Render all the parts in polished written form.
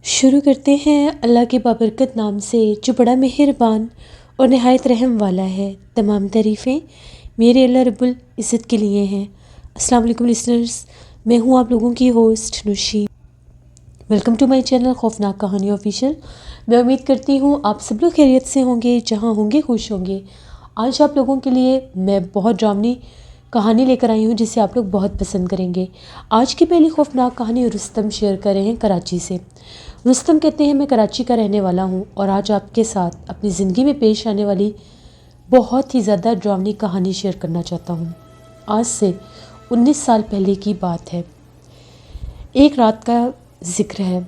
شروع کرتے ہیں اللہ کے بابرکت نام سے جو بڑا مہربان اور نہایت رحم والا ہے۔ تمام تعریفیں میرے اللہ رب العزت کے لیے ہیں۔ السلام علیکم لسنرز، میں ہوں آپ لوگوں کی host Nausheen. Welcome to my channel خوفناک کہانی آفیشیل۔ میں امید کرتی ہوں آپ سب لوگ خیریت سے ہوں گے، جہاں ہوں گے خوش ہوں گے۔ آج آپ لوگوں کے لیے میں بہت ڈرامنی کہانی لے کر آئی ہوں جسے آپ لوگ بہت پسند کریں گے۔ آج کی پہلی خوفناک کہانی رستم شیئر کر رہے ہیں کراچی سے۔ رستم کہتے ہیں میں کراچی کا رہنے والا ہوں اور آج آپ کے ساتھ اپنی زندگی میں پیش آنے والی بہت ہی زیادہ ڈرامنی کہانی شیئر کرنا چاہتا ہوں۔ آج سے 19 سال پہلے کی بات ہے۔ ایک رات کا ذکر ہے۔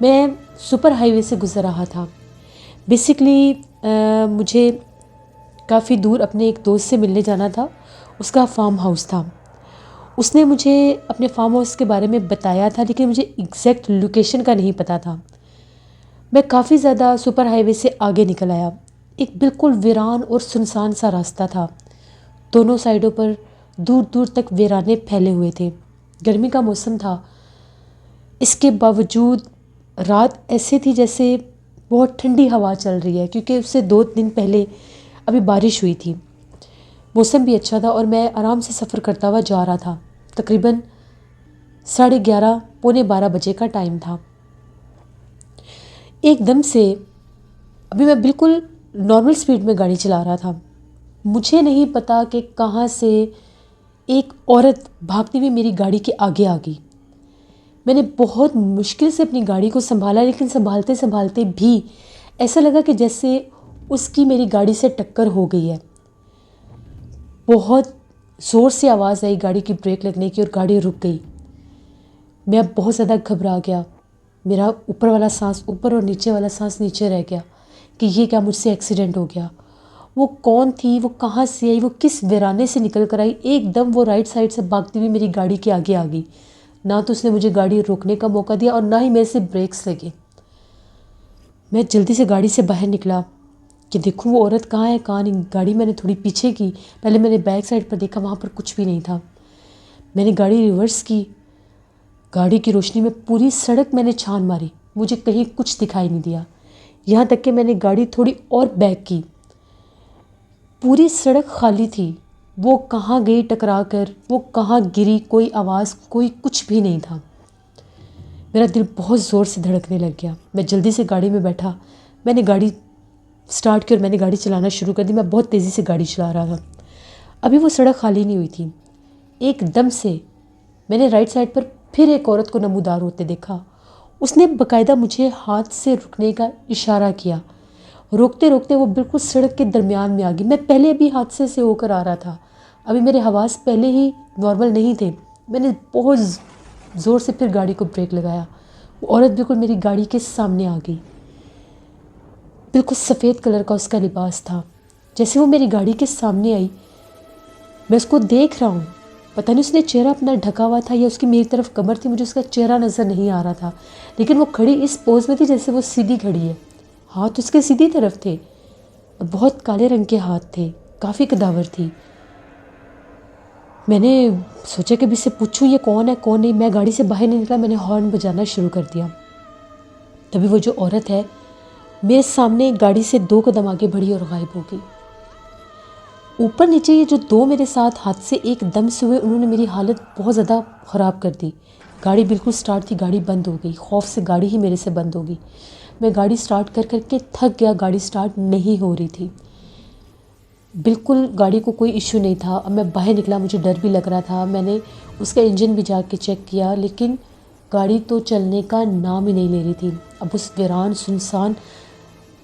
میں سپر ہائی وے سے گزر رہا تھا۔ بیسیکلی مجھے کافی دور اپنے ایک دوست سے ملنے جانا تھا۔ اس کا فارم ہاؤس تھا۔ اس نے مجھے اپنے فارم ہاؤس کے بارے میں بتایا تھا، لیکن مجھے ایگزیکٹ لوکیشن کا نہیں پتہ تھا۔ میں کافی زیادہ سپر ہائی وے سے آگے نکل آیا۔ ایک بالکل ویران اور سنسان سا راستہ تھا۔ دونوں سائڈوں پر دور دور تک ویرانے پھیلے ہوئے تھے۔ گرمی کا موسم تھا۔ اس کے باوجود رات ایسے تھی جیسے بہت ٹھنڈی ہوا چل رہی ہے، کیونکہ اس سے 2 دن پہلے ابھی بارش ہوئی تھی۔ موسم بھی اچھا تھا اور میں آرام سے سفر کرتا ہوا جا رہا تھا۔ تقریباً 11:30 پونے 12 بجے کا ٹائم تھا۔ ایک دم سے ابھی میں بالکل نارمل سپیڈ میں گاڑی چلا رہا تھا۔ مجھے نہیں پتا کہ کہاں سے ایک عورت بھاگتی ہوئی میری گاڑی کے آگے آ گئی۔ میں نے بہت مشکل سے اپنی گاڑی کو سنبھالا، لیکن سنبھالتے سنبھالتے بھی ایسا لگا کہ جیسے اس کی میری گاڑی سے ٹکر ہو گئی ہے۔ بہت زور سے آواز آئی گاڑی کی بریک لگنے کی اور گاڑی رک گئی۔ میں اب بہت زیادہ گھبرا گیا۔ میرا اوپر والا سانس اوپر اور نیچے والا سانس نیچے رہ گیا کہ یہ کیا مجھ سے ایکسیڈنٹ ہو گیا۔ وہ کون تھی، وہ کہاں سے آئی، وہ کس ویرانے سے نکل کر آئی؟ ایک دم وہ رائٹ سائڈ سے بھاگتی ہوئی میری گاڑی کے آگے آ گئی۔ نہ تو اس نے مجھے گاڑی روکنے کا موقع دیا اور نہ ہی میرے سے بریکس لگے۔ میں جلدی سے گاڑی سے باہر نکلا کہ دیکھوں وہ عورت کہاں ہے کہاں نہیں۔ گاڑی میں نے تھوڑی پیچھے کی، پہلے میں نے بیک سائڈ پر دیکھا، وہاں پر کچھ بھی نہیں تھا۔ میں نے گاڑی ریورس کی، گاڑی کی روشنی میں پوری سڑک میں نے چھان ماری، مجھے کہیں کچھ دکھائی نہیں دیا۔ یہاں تک کہ میں نے گاڑی تھوڑی اور بیک کی، پوری سڑک خالی تھی۔ وہ کہاں گئی ٹکرا کر، وہ کہاں گری، کوئی آواز، کوئی کچھ بھی نہیں تھا۔ میرا دل بہت زور سے دھڑکنے لگ گیا۔ میں جلدی سے گاڑی میں بیٹھا، میں نے گاڑی سٹارٹ کی اور میں نے گاڑی چلانا شروع کر دی۔ میں بہت تیزی سے گاڑی چلا رہا تھا۔ ابھی وہ سڑک خالی نہیں ہوئی تھی۔ ایک دم سے میں نے رائٹ سائڈ پر پھر ایک عورت کو نمودار ہوتے دیکھا۔ اس نے باقاعدہ مجھے ہاتھ سے رکنے کا اشارہ کیا۔ روکتے روکتے وہ بالکل سڑک کے درمیان میں آ گئی۔ میں پہلے بھی حادثے سے ہو کر آ رہا تھا، ابھی میرے حواس پہلے ہی نارمل نہیں تھے۔ میں نے بہت زور سے پھر گاڑی کو بریک لگایا۔ وہ عورت بالکل میری گاڑی کے سامنے آ گئی۔ بالکل سفید کلر کا اس کا لباس تھا۔ جیسے وہ میری گاڑی کے سامنے آئی، میں اس کو دیکھ رہا ہوں۔ پتہ نہیں اس نے چہرہ اپنا ڈھکا ہوا تھا یا اس کی میری طرف کمر تھی، مجھے اس کا چہرہ نظر نہیں آ رہا تھا، لیکن وہ کھڑی اس پوز میں تھی جیسے وہ سیدھی کھڑی ہے۔ ہاتھ اس کے سیدھی طرف تھے اور بہت کالے رنگ کے ہاتھ تھے، کافی قداور تھی۔ میں نے سوچا کہ ابھی سے پوچھوں یہ کون ہے کون نہیں۔ میں گاڑی سے باہر نہیں نکلا، میں نے ہارن بجانا شروع کر دیا۔ تبھی وہ جو عورت ہے میرے سامنے گاڑی سے 2 قدم آگے بڑھی اور غائب ہو گئی۔ اوپر نیچے یہ جو 2 میرے ساتھ حادثے ایک دم سے ہوئے، انہوں نے میری حالت بہت زیادہ خراب کر دی۔ گاڑی بالکل سٹارٹ تھی، گاڑی بند ہو گئی۔ خوف سے گاڑی ہی میرے سے بند ہو گئی۔ میں گاڑی سٹارٹ کر کر کے تھک گیا، گاڑی سٹارٹ نہیں ہو رہی تھی۔ بالکل گاڑی کو کوئی ایشو نہیں تھا۔ اب میں باہر نکلا، مجھے ڈر بھی لگ رہا تھا۔ میں نے اس کا انجن بھی جا کے چیک کیا، لیکن گاڑی تو چلنے کا نام ہی نہیں لے رہی تھی۔ اب اس ویران سنسان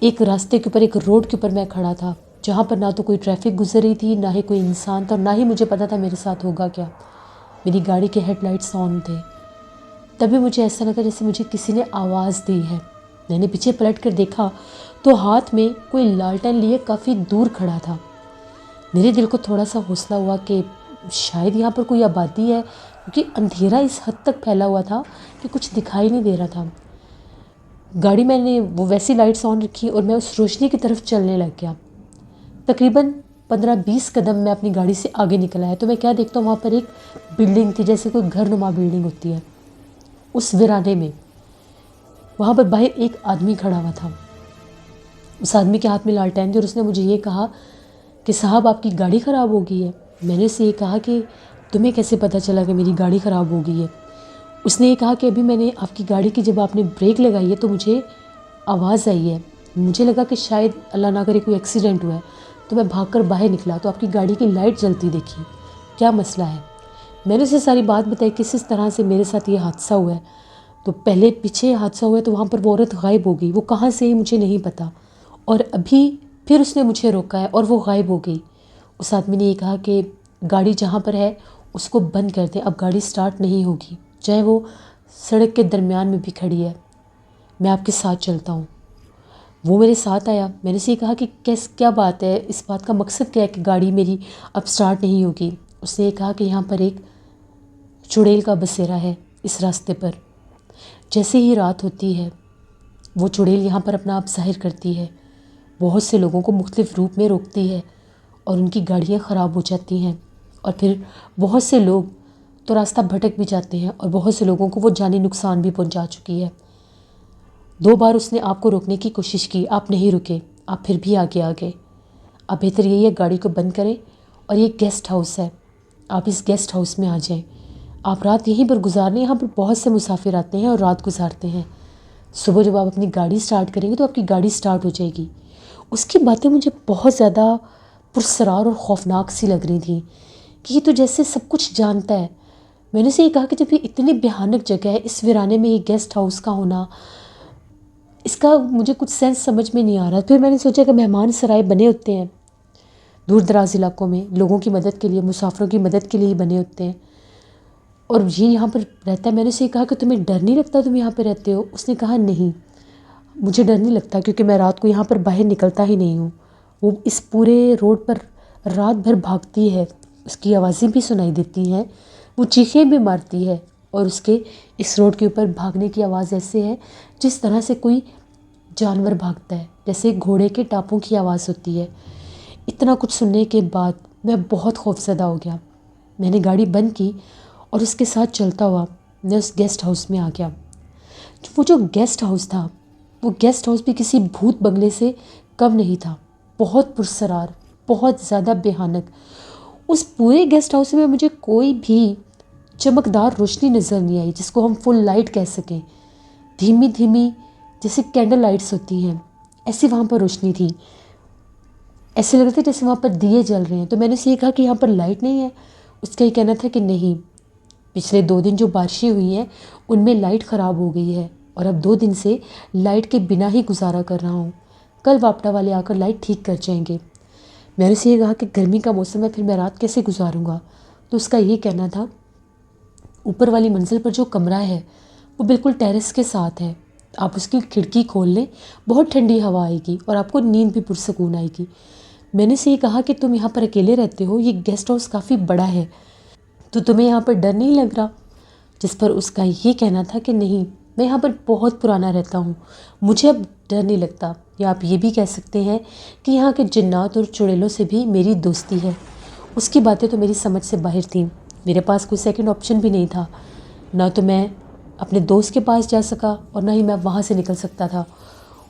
ایک راستے کے اوپر، ایک روڈ کے اوپر میں کھڑا تھا، جہاں پر نہ تو کوئی ٹریفک گزر رہی تھی، نہ ہی کوئی انسان تھا، اور نہ ہی مجھے پتا تھا میرے ساتھ ہوگا کیا۔ میری گاڑی کے ہیڈ لائٹس آن تھے۔ تبھی مجھے ایسا لگا جیسے مجھے کسی نے آواز دی ہے۔ میں نے پیچھے پلٹ کر دیکھا تو ہاتھ میں کوئی لالٹین لیے کافی دور کھڑا تھا۔ میرے دل کو تھوڑا سا حوصلہ ہوا کہ شاید یہاں پر کوئی آبادی ہے، کیونکہ اندھیرا اس حد تک پھیلا ہوا تھا کہ کچھ دکھائی نہیں دے رہا تھا۔ گاڑی میں نے وہ ویسی لائٹس آن رکھی اور میں اس روشنی کی طرف چلنے لگ گیا۔ تقریباً 15-20 قدم میں اپنی گاڑی سے آگے نکلا ہے تو میں کیا دیکھتا ہوں، وہاں پر ایک بلڈنگ تھی، جیسے کوئی گھر نما بلڈنگ ہوتی ہے۔ اس ویرانے میں وہاں پر باہر ایک آدمی کھڑا ہوا تھا۔ اس آدمی کے ہاتھ میں لالٹین تھی اور اس نے مجھے یہ کہا کہ صاحب آپ کی گاڑی خراب ہو گئی ہے۔ میں نے اسے یہ کہا کہ تمہیں کیسے پتہ چلا کہ میری گاڑی خراب ہو گئی ہے؟ اس نے یہ کہا کہ ابھی میں نے آپ کی گاڑی کی جب آپ نے بریک لگائی ہے تو مجھے آواز آئی ہے، مجھے لگا کہ شاید اللہ نہ کرے کوئی ایکسیڈنٹ ہوا ہے، تو میں بھاگ کر باہر نکلا تو آپ کی گاڑی کی لائٹ جلتی دیکھی، کیا مسئلہ ہے؟ میں نے اسے ساری بات بتائی کہ اس طرح سے میرے ساتھ یہ حادثہ ہوا ہے۔ تو پہلے پیچھے حادثہ ہوا ہے تو وہاں پر وہ عورت غائب ہو گئی، وہ کہاں سے ہی مجھے نہیں پتا، اور ابھی پھر اس نے مجھے روکا ہے اور وہ غائب ہو گئی۔ اس آدمی نے یہ کہا کہ گاڑی جہاں پر ہے اس کو بند کر دیں، اب گاڑی سٹارٹ نہیں ہوگی، چاہے وہ سڑک کے درمیان میں بھی کھڑی ہے، میں آپ کے ساتھ چلتا ہوں۔ وہ میرے ساتھ آیا۔ میں نے اسے یہ کہا کہ کیا بات ہے، اس بات کا مقصد کیا ہے کہ گاڑی میری اب سٹارٹ نہیں ہوگی؟ اس نے یہ کہا کہ یہاں پر ایک چڑیل کا بسیرا ہے اس راستے پر، جیسے ہی رات ہوتی ہے وہ چڑیل یہاں پر اپنا آپ ظاہر کرتی ہے، بہت سے لوگوں کو مختلف روپ میں روکتی ہے اور ان کی گاڑیاں خراب ہو جاتی ہیں، اور پھر بہت سے لوگ تو راستہ بھٹک بھی جاتے ہیں اور بہت سے لوگوں کو وہ جانی نقصان بھی پہنچا چکی ہے۔ 2 بار اس نے آپ کو روکنے کی کوشش کی، آپ نہیں رکے، آپ پھر بھی آگے آگے۔ اب بہتر یہی ہے گاڑی کو بند کریں، اور یہ گیسٹ ہاؤس ہے، آپ اس گیسٹ ہاؤس میں آ جائیں، آپ رات یہیں پر گزارنے، یہاں پر بہت سے مسافر آتے ہیں اور رات گزارتے ہیں، صبح جب آپ اپنی گاڑی سٹارٹ کریں گے تو آپ کی گاڑی سٹارٹ ہو جائے گی۔ اس کی باتیں مجھے بہت زیادہ پرسرار اور خوفناک سی لگ رہی تھیں کہ یہ تو جیسے سب کچھ جانتا ہے۔ میں نے اسے یہ کہا کہ جب یہ اتنی بھیانک جگہ ہے، اس ویرانے میں یہ گیسٹ ہاؤس کا ہونا، اس کا مجھے کچھ سینس سمجھ میں نہیں آ رہا۔ پھر میں نے سوچا کہ مہمان سرائے بنے ہوتے ہیں دور دراز علاقوں میں، لوگوں کی مدد کے لیے، مسافروں کی مدد کے لیے ہی بنے ہوتے ہیں، اور یہ یہاں پر رہتا ہے۔ میں نے اسے کہا کہ تمہیں ڈر نہیں لگتا تم یہاں پہ رہتے ہو؟ اس نے کہا نہیں، مجھے ڈر نہیں لگتا، کیونکہ میں رات کو یہاں پر باہر نکلتا ہی نہیں ہوں۔ وہ اس پورے روڈ پر رات بھر بھاگتی ہے، اس کی آوازیں بھی سنائی دیتی ہیں، وہ چیخیں بھی مارتی ہے، اور اس کے اس روڈ کے اوپر بھاگنے کی آواز ایسے ہے جس طرح سے کوئی جانور بھاگتا ہے، جیسے گھوڑے کے ٹاپوں کی آواز ہوتی ہے۔ اتنا کچھ سننے کے بعد میں بہت خوفزدہ ہو گیا۔ میں نے گاڑی بند کی اور اس کے ساتھ چلتا ہوا میں اس گیسٹ ہاؤس میں آ گیا۔ وہ جو گیسٹ ہاؤس تھا، وہ گیسٹ ہاؤس بھی کسی بھوت بنگلے سے کم نہیں تھا، بہت پرسرار، بہت زیادہ بھیانک۔ اس پورے گیسٹ ہاؤس میں مجھے کوئی بھی چمکدار روشنی نظر نہیں آئی جس کو ہم فل لائٹ کہہ سکیں، دھیمی دھیمی جیسے کینڈل لائٹس ہوتی ہیں ایسی وہاں پر روشنی تھی، ایسے لگ رہا تھا جیسے وہاں پر دیے جل رہے ہیں۔ تو میں نے اسے یہ کہا کہ یہاں پر لائٹ نہیں ہے؟ اس کا یہ کہنا تھا کہ نہیں، پچھلے 2 دن جو بارشیں ہوئی ہیں ان میں لائٹ خراب ہو گئی ہے، اور اب 2 دن سے لائٹ کے بنا ہی گزارا کر رہا ہوں، کل واپٹا والے آ کر لائٹ ٹھیک کر جائیں گے۔ میں نے اسے یہ کہا کہ گرمی کا موسم ہے، پھر میں رات کیسے گزاروں گا؟ تو اس کا یہ کہنا تھا اوپر والی منزل پر جو کمرہ ہے وہ بالکل ٹیرس کے ساتھ ہے، آپ اس کی کھڑکی کھول لیں، بہت ٹھنڈی ہوا آئے گی اور آپ کو نیند بھی پرسکون آئے گی۔ میں نے اسے یہ کہا کہ تم یہاں پر اکیلے رہتے ہو، یہ گیسٹ ہاؤس کافی بڑا ہے، تو تمہیں یہاں پر ڈر نہیں لگ رہا؟ جس پر اس کا یہ کہنا تھا کہ نہیں، میں یہاں پر بہت پرانا رہتا ہوں، مجھے اب ڈر نہیں لگتا، یا آپ یہ بھی کہہ سکتے ہیں کہ یہاں کے جنات اور چڑیلوں سے بھی میری دوستی ہے۔ اس کی باتیں تو میری سمجھ سے باہر تھیں، میرے پاس کوئی سیکنڈ آپشن بھی نہیں تھا، نہ تو میں اپنے دوست کے پاس جا سکا اور نہ ہی میں وہاں سے نکل سکتا تھا۔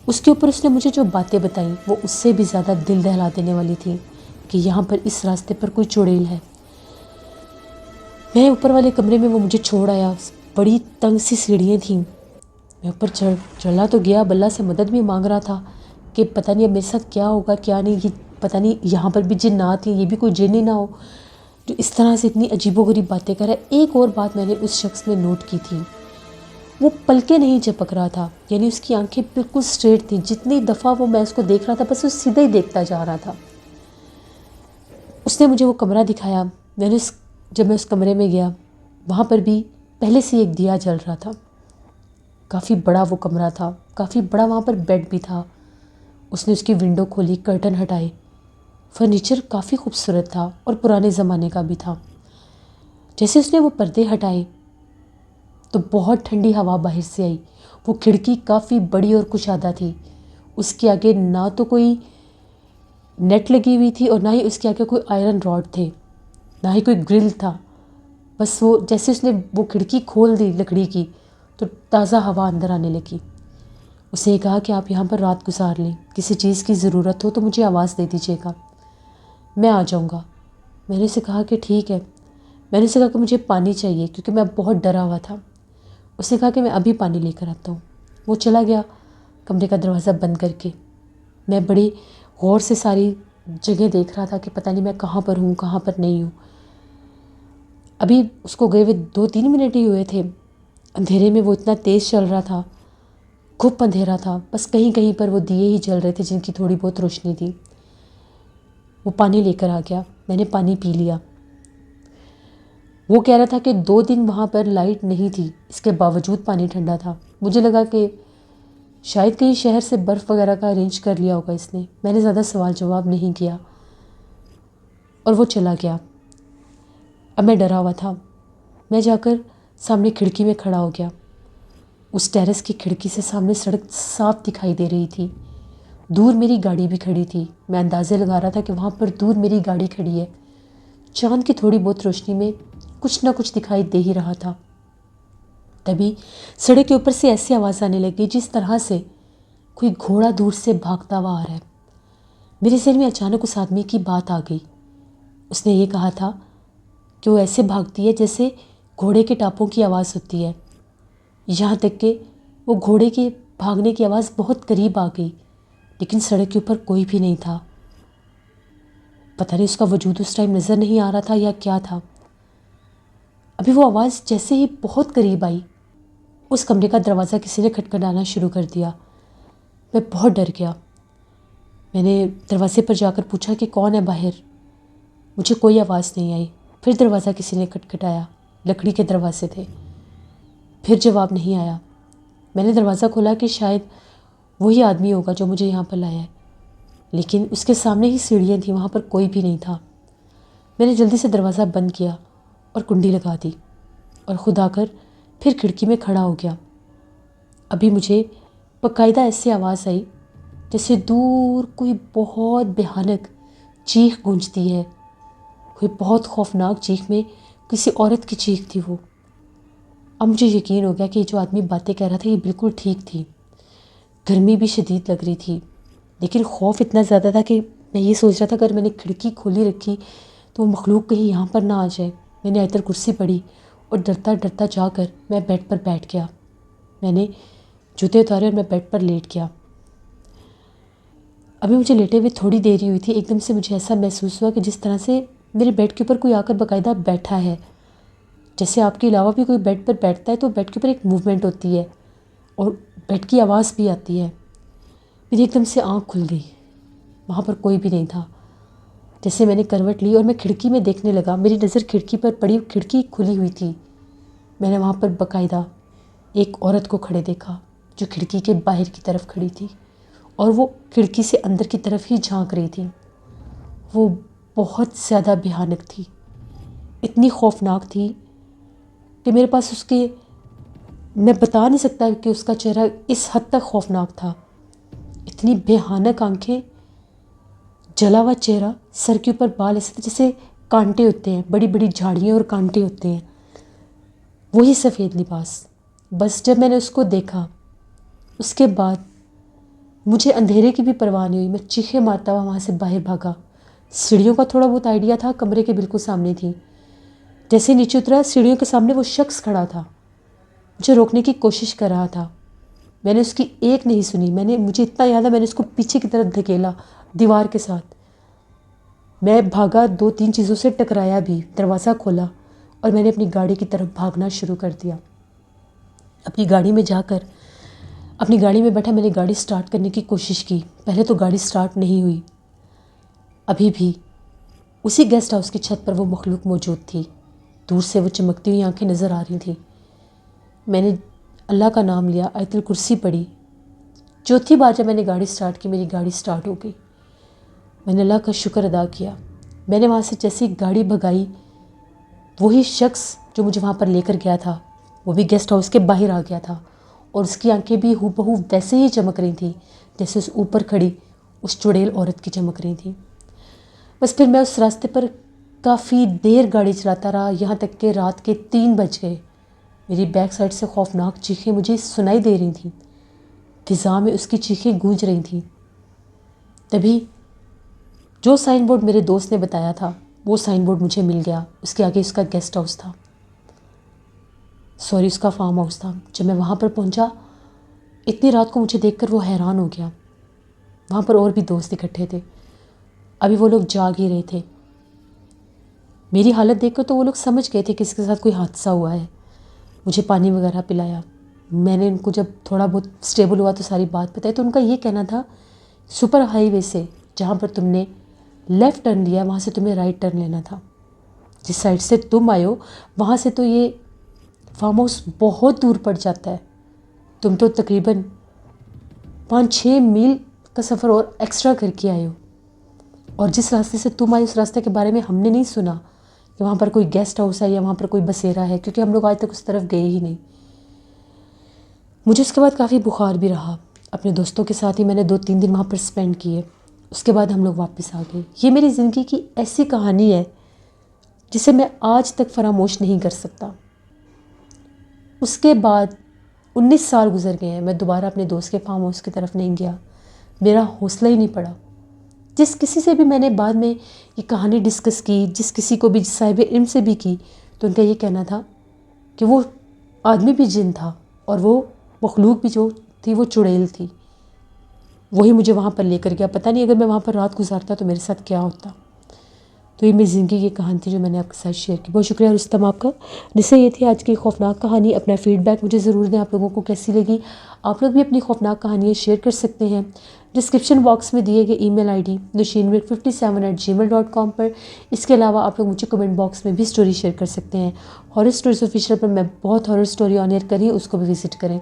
اس کے اوپر اس نے مجھے جو باتیں بتائیں وہ اس سے بھی زیادہ دل دہلا دینے والی تھیں کہ یہاں پر اس راستے پر کوئی چڑیل ہے۔ میں اوپر والے کمرے میں، وہ مجھے چھوڑ آیا، بڑی تنگ سی سیڑھیاں تھیں، میں اوپر چڑھا تو گیا، اللہ سے مدد بھی مانگ رہا تھا کہ پتہ نہیں اب میرے ساتھ کیا ہوگا کیا نہیں، یہ پتہ نہیں یہاں پر بھی جنات ہیں، یہ بھی کوئی جن ہی نہ ہو جو اس طرح سے اتنی عجیب و غریب باتیں کر رہا ہے۔ ایک اور بات میں نے اس شخص میں نوٹ کی تھی، وہ پلکیں نہیں جھپک رہا تھا، یعنی اس کی آنکھیں بالکل اسٹریٹ تھیں. جتنی دفعہ وہ میں اس کو دیکھ رہا تھا بس وہ سیدھا ہی دیکھتا جا رہا تھا. اس نے مجھے وہ کمرہ دکھایا. جب میں اس کمرے میں گیا وہاں پر بھی پہلے سے ایک دیا جل رہا تھا. کافی بڑا وہ کمرہ تھا، کافی بڑا وہاں پر بیڈ بھی تھا. اس نے اس کی ونڈو کھولی، کرٹن ہٹائے. فرنیچر کافی خوبصورت تھا اور پرانے زمانے کا بھی تھا. جیسے اس نے وہ پردے ہٹائے تو بہت ٹھنڈی ہوا باہر سے آئی. وہ کھڑکی کافی بڑی اور کشادہ تھی. اس کے آگے نہ تو کوئی نیٹ لگی ہوئی تھی اور نہ ہی اس کے آگے کوئی آئرن راڈ تھے، نہ ہی کوئی گرل تھا. بس وہ جیسے اس نے وہ کھڑکی کھول دی لکڑی کی تو تازہ ہوا اندر آنے لگی. اس نے کہا کہ آپ یہاں پر رات گزار لیں، کسی چیز کی ضرورت ہو تو مجھے آواز دے دیجیے گا، میں آ جاؤں گا. میں نے اسے کہا کہ ٹھیک ہے. میں نے اسے کہا کہ مجھے پانی چاہیے کیونکہ میں بہت ڈرا ہوا تھا. اس نے کہا کہ میں ابھی پانی لے کر آتا ہوں. وہ چلا گیا کمرے کا دروازہ بند کر کے. میں بڑی غور سے ساری جگہ دیکھ رہا تھا کہ پتہ نہیں میں کہاں پر ہوں کہاں پر نہیں ہوں. ابھی اس کو گئے ہوئے 2-3 منٹ ہی ہوئے تھے. اندھیرے میں وہ اتنا تیز چل رہا تھا، گھپ اندھیرا تھا، بس کہیں کہیں پر وہ دیے ہی جل رہے تھے جن کی تھوڑی بہت روشنی تھی. وہ پانی لے کر آ گیا. میں نے پانی پی لیا. وہ کہہ رہا تھا کہ 2 دن وہاں پر لائٹ نہیں تھی، اس کے باوجود پانی ٹھنڈا تھا. مجھے لگا کہ شاید کہیں شہر سے برف وغیرہ کا ارینج کر لیا ہوگا اس نے. میں نے زیادہ سوال جواب نہیں کیا اور وہ چلا گیا. اب میں ڈرا ہوا تھا. میں جا کر سامنے کھڑکی میں کھڑا ہو گیا. اس ٹیرس کی کھڑکی سے سامنے سڑک صاف دکھائی دے رہی تھی. دور میری گاڑی بھی کھڑی تھی. میں اندازے لگا رہا تھا کہ وہاں پر دور میری گاڑی کھڑی ہے. چاند کی تھوڑی بہت روشنی میں کچھ نہ کچھ دکھائی دے ہی رہا تھا. تبھی سڑک کے اوپر سے ایسی آواز آنے لگی جس طرح سے کوئی گھوڑا دور سے بھاگتا ہوا آ رہا ہے. میرے ذہن میں اچانک اس آدمی کی بات آ گئی. اس نے یہ کہا تھا کہ وہ ایسے بھاگتی ہے جیسے گھوڑے کے ٹاپوں کی آواز ہوتی ہے. یہاں تک کہ وہ گھوڑے کے بھاگنے کی آواز بہت قریب آ گئی لیکن سڑک کے اوپر کوئی بھی نہیں تھا. پتہ نہیں اس کا وجود اس ٹائم نظر نہیں آ رہا تھا یا کیا تھا. ابھی وہ آواز جیسے ہی بہت قریب آئی اس کمرے کا دروازہ کسی نے کھٹکھٹانا شروع کر دیا. میں بہت ڈر گیا. میں نے دروازے پر جا کر پوچھا کہ کون ہے باہر. مجھے کوئی آواز نہیں آئی. پھر دروازہ کسی نے کھٹکھٹایا. لکڑی کے دروازے تھے. پھر جواب نہیں آیا. میں نے دروازہ کھولا کہ شاید وہی آدمی ہوگا جو مجھے یہاں پر لایا ہے، لیکن اس کے سامنے ہی سیڑھیاں تھیں، وہاں پر کوئی بھی نہیں تھا. میں نے جلدی سے دروازہ بند کیا اور کنڈی لگا دی اور خود آ کر پھر کھڑکی میں کھڑا ہو گیا. ابھی مجھے باقاعدہ ایسی آواز آئی جیسے دور کوئی بہت بھیانک چیخ گونجتی ہے. کوئی بہت خوفناک چیخ میں کسی عورت کی چیخ تھی وہ. اب مجھے یقین ہو گیا کہ یہ جو آدمی باتیں کہہ رہا تھا یہ بالکل ٹھیک تھی. گرمی بھی شدید لگ رہی تھی لیکن خوف اتنا زیادہ تھا کہ میں یہ سوچ رہا تھا اگر میں نے کھڑکی کھولی رکھی تو وہ مخلوق کہیں یہاں پر نہ آ جائے. میں نے آیت الکرسی پڑھی اور ڈرتا ڈرتا جا کر میں بیڈ پر بیٹھ گیا. میں نے جوتے اتارے اور میں بیڈ پر لیٹ گیا. ابھی مجھے لیٹے ہوئے تھوڑی دیر ہی ہوئی تھی، ایک دم سے مجھے ایسا محسوس ہوا کہ جس طرح سے میرے بیڈ کے اوپر کوئی آ کر باقاعدہ بیٹھا ہے. جیسے آپ کے علاوہ بھی کوئی بیڈ پر بیٹھتا ہے تو بیڈ کے اوپر ایک موومنٹ ہوتی ہے اور بیڈ کی آواز بھی آتی ہے. میری ایک دم سے آنکھ کھل گئی. وہاں پر کوئی بھی نہیں تھا. جیسے میں نے کروٹ لی اور میں کھڑکی میں دیکھنے لگا. میری نظر کھڑکی پر پڑی. کھڑکی کھلی ہوئی تھی. میں نے وہاں پر باقاعدہ ایک عورت کو کھڑے دیکھا جو کھڑکی کے باہر کی طرف کھڑی تھی اور وہ کھڑکی سے اندر کی طرف ہی جھانک رہی تھی. وہ بہت زیادہ بھیانک تھی، اتنی خوفناک تھی کہ میرے پاس اس کے میں بتا نہیں سکتا کہ اس کا چہرہ اس حد تک خوفناک تھا. اتنی بھیانک آنکھیں، جلا ہوا چہرہ، سر کے اوپر بال ایسے تھے جیسے کانٹے ہوتے ہیں، بڑی بڑی جھاڑیاں اور کانٹے ہوتے ہیں. وہی سفید لباس. بس جب میں نے اس کو دیکھا اس کے بعد مجھے اندھیرے کی بھی پرواہ نہیں ہوئی. میں چیخیں مارتا ہوا وہاں سے باہر بھاگا. سیڑھیوں کا تھوڑا بہت آئیڈیا تھا، کمرے کے بالکل سامنے تھی. جیسے نیچے اترا سیڑھیوں کے سامنے وہ شخص کھڑا تھا، مجھے روکنے کی کوشش کر رہا تھا. میں نے اس کی ایک نہیں سنی. مجھے اتنا یاد ہے میں نے اس کو پیچھے کی طرف دھکیلا دیوار کے ساتھ. میں بھاگا، 2-3 چیزوں سے ٹکرایا بھی، دروازہ کھولا اور میں نے اپنی گاڑی کی طرف بھاگنا شروع کر دیا. اپنی گاڑی میں جا کر اپنی گاڑی میں بیٹھا میں نے گاڑی سٹارٹ کرنے کی کوشش کی، پہلے تو گاڑی سٹارٹ نہیں ہوئی۔ ابھی بھی اسی گیسٹ ہاؤس کی چھت پر وہ مخلوق موجود تھی، دور سے وہ چمکتی ہوئی آنکھیں نظر آ رہی تھیں۔ میں نے اللہ کا نام لیا، آیت الکرسی پڑھی۔ چوتھی بار جب میں نے گاڑی سٹارٹ کی، میری گاڑی سٹارٹ ہو گئی۔ میں نے اللہ کا شکر ادا کیا۔ میں نے وہاں سے جیسی گاڑی بھگائی، وہی شخص جو مجھے وہاں پر لے کر گیا تھا وہ بھی گیسٹ ہاؤس کے باہر آ گیا تھا، اور اس کی آنکھیں بھی ہو بہو ویسے ہی چمک رہی تھیں جیسے اس اوپر کھڑی اس چڑیل عورت کی چمک رہی تھیں۔ بس پھر میں اس راستے پر کافی دیر گاڑی چلاتا رہا، یہاں تک کہ رات کے 3 بج گئے۔ میری بیک سائڈ سے خوفناک چیخیں مجھے سنائی دے رہی تھیں، فضا میں اس کی چیخیں گونج رہی تھیں۔ تبھی جو سائن بورڈ میرے دوست نے بتایا تھا وہ سائن بورڈ مجھے مل گیا، اس کے آگے اس کا گیسٹ ہاؤس تھا، اس کا فارم ہاؤس تھا۔ جب میں وہاں پر پہنچا، اتنی رات کو مجھے دیکھ کر وہ حیران ہو گیا۔ وہاں پر اور بھی دوست اکٹھے تھے، ابھی وہ لوگ جاگ ہی رہے تھے۔ میری حالت دیکھ کر تو وہ لوگ سمجھ گئے تھے کہ اس کے ساتھ کوئی حادثہ ہوا ہے۔ مجھے پانی وغیرہ پلایا۔ میں نے ان کو جب تھوڑا بہت اسٹیبل ہوا تو ساری بات بتائی، تو ان کا یہ کہنا تھا سپر ہائی وے سے جہاں پر تم نے لیفٹ ٹرن لیا وہاں سے تمہیں رائٹ ٹرن لینا تھا، جس سائڈ سے تم آئے ہو وہاں سے تو یہ فارم ہاؤس بہت دور پڑ جاتا ہے، تم تو تقریباً 5-6 میل کا سفر اور ایکسٹرا کر کے آئے ہو، اور جس راستے سے تم آئے اس راستے کے بارے میں ہم نے نہیں سنا کہ وہاں پر کوئی گیسٹ ہاؤس ہے یا وہاں پر کوئی بسیرا ہے، کیونکہ ہم لوگ آج تک اس طرف گئے ہی نہیں۔ مجھے اس کے بعد کافی بخار بھی رہا، اپنے دوستوں کے ساتھ ہی میں نے 2-3 دن وہاں پر اسپینڈ کیے، اس کے بعد ہم لوگ واپس آ گئے۔ یہ میری زندگی کی ایسی کہانی ہے جسے میں آج تک فراموش نہیں کر سکتا۔ اس کے بعد 19 سال گزر گئے ہیں، میں دوبارہ اپنے دوست کے فارم ہاؤس کی طرف نہیں گیا، میرا حوصلہ ہی نہیں پڑا۔ جس کسی سے بھی میں نے بعد میں یہ کہانی ڈسکس کی، جس کسی کو بھی صاحب علم سے بھی کی، تو ان کا یہ کہنا تھا کہ وہ آدمی بھی جن تھا اور وہ مخلوق بھی جو تھی وہ چڑیل تھی، وہی مجھے وہاں پر لے کر گیا۔ پتہ نہیں اگر میں وہاں پر رات گزارتا تو میرے ساتھ کیا ہوتا۔ تو یہ میری زندگی کی کہانی تھی جو میں نے آپ کے ساتھ شیئر کی۔ بہت شکریہ رستم آپ کا، جس سے یہ تھی آج کی خوفناک کہانی۔ اپنا فیڈ بیک مجھے ضرور دیں، آپ لوگوں کو کیسی لگی۔ آپ لوگ بھی اپنی خوفناک کہانیاں شیئر کر سکتے ہیں ڈسکرپشن باکس میں دیے گئے ای میل آئی ڈی nushinmir57@gmail.com پر۔ اس کے علاوہ آپ لوگ مجھے کمنٹ باکس میں بھی سٹوری شیئر کر سکتے ہیں۔ ہارر اسٹوریز آفیشیل پر میں بہت ہارر اسٹوری آن ایئر کری ہے، اس کو بھی وزٹ کریں۔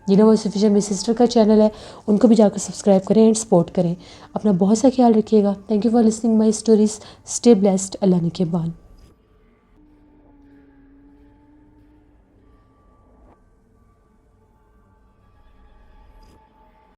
وائس آفیشیل میری سسٹر کا چینل ہے، ان کو بھی جا کر سبسکرائب کریں اینڈ سپورٹ کریں۔ اپنا بہت سا خیال رکھیے گا۔ Thank you for listening my stories. Stay blessed. اللہ نگہبان۔